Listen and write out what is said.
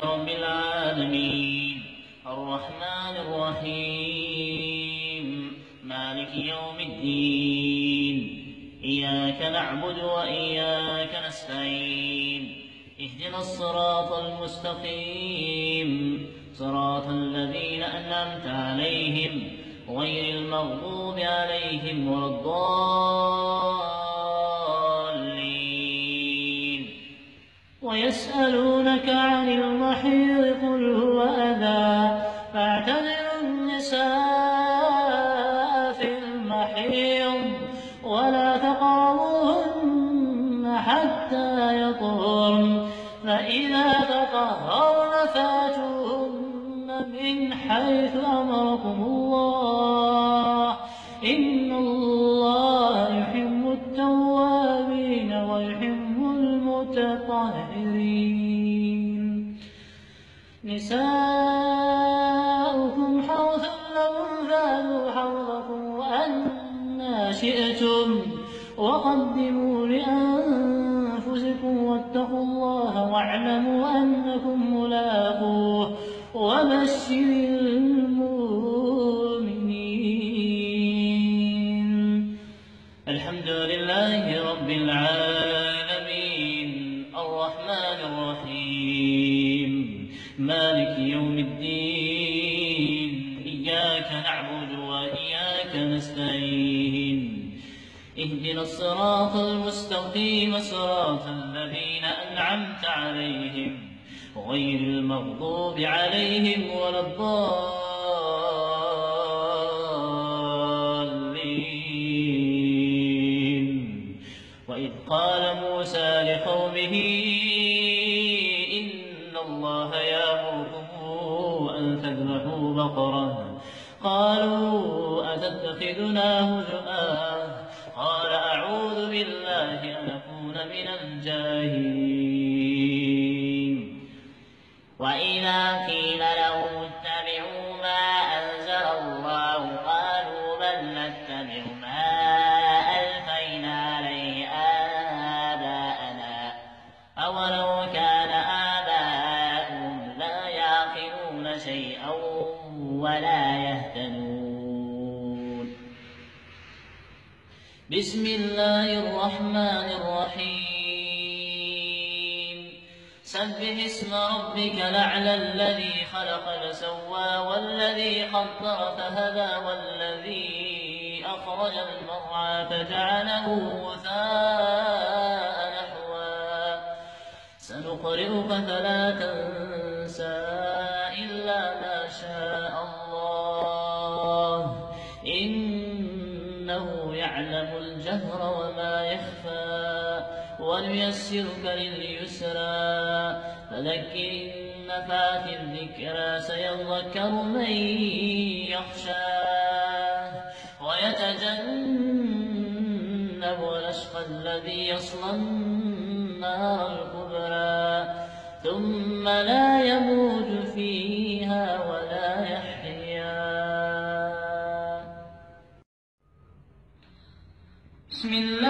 رب العالمين الرحمن الرحيم مالك يوم الدين إياك نعبد وإياك نستعين اهدنا الصراط المستقيم صراط الذين أنعمت عليهم غير المغضوب عليهم ولا الضالين. ويسألونك عن المحيض قل هو أذى فاعتزلوا النساء في المحيض ولا تقربوهن حتى يطهرن فإذا تطهرن فاتوهن من حيث أمركم الله إن الله يحب التوابين ويحب المتطهرين. نساؤكم حرث لكم فأتوا حرثكم أنى شئتم وقدموا لأنفسكم واتقوا الله واعلموا أنكم ملاقوه وبشر المؤمنين. الحمد لله رب العالمين الرحمن الرحيم مالك يوم الدين إياك نعبد وإياك نستعين اهدنا الصراط المستقيم صراط الذين أنعمت عليهم غير المغضوب عليهم ولا الضالين. وإذ قال موسى لقومه إن الله يأمركم أن تذبحوا بقرة قالوا أتتخذنا هزؤا قال أعوذ بالله أن أكون من الجاهلين. وإذا قيل لهم اتبعوا ما أنزل الله قالوا بل نتبع ما ألفينا عليه آباءنا أولو كان آباؤهم لا يعقلون شيئا ولا يهتدون. بسم الله الرحمن الرحيم سبح اسم ربك الأعلى الذي خلق فسوى والذي قدر فهدى والذي أخرج المرعى فجعله غثاء نحوا سنقرئك فلا تنسى إلا ما شاء الله إنه يعلم الجهر وما يخفى ونيسرك لليسرى فذكر إن نفعت الذكرى سيذكر من يخشى ويتجنبها الأشقى الذي يصلى النار الكبرى ثم لا يموت فيها ولا يحيا. بسم الله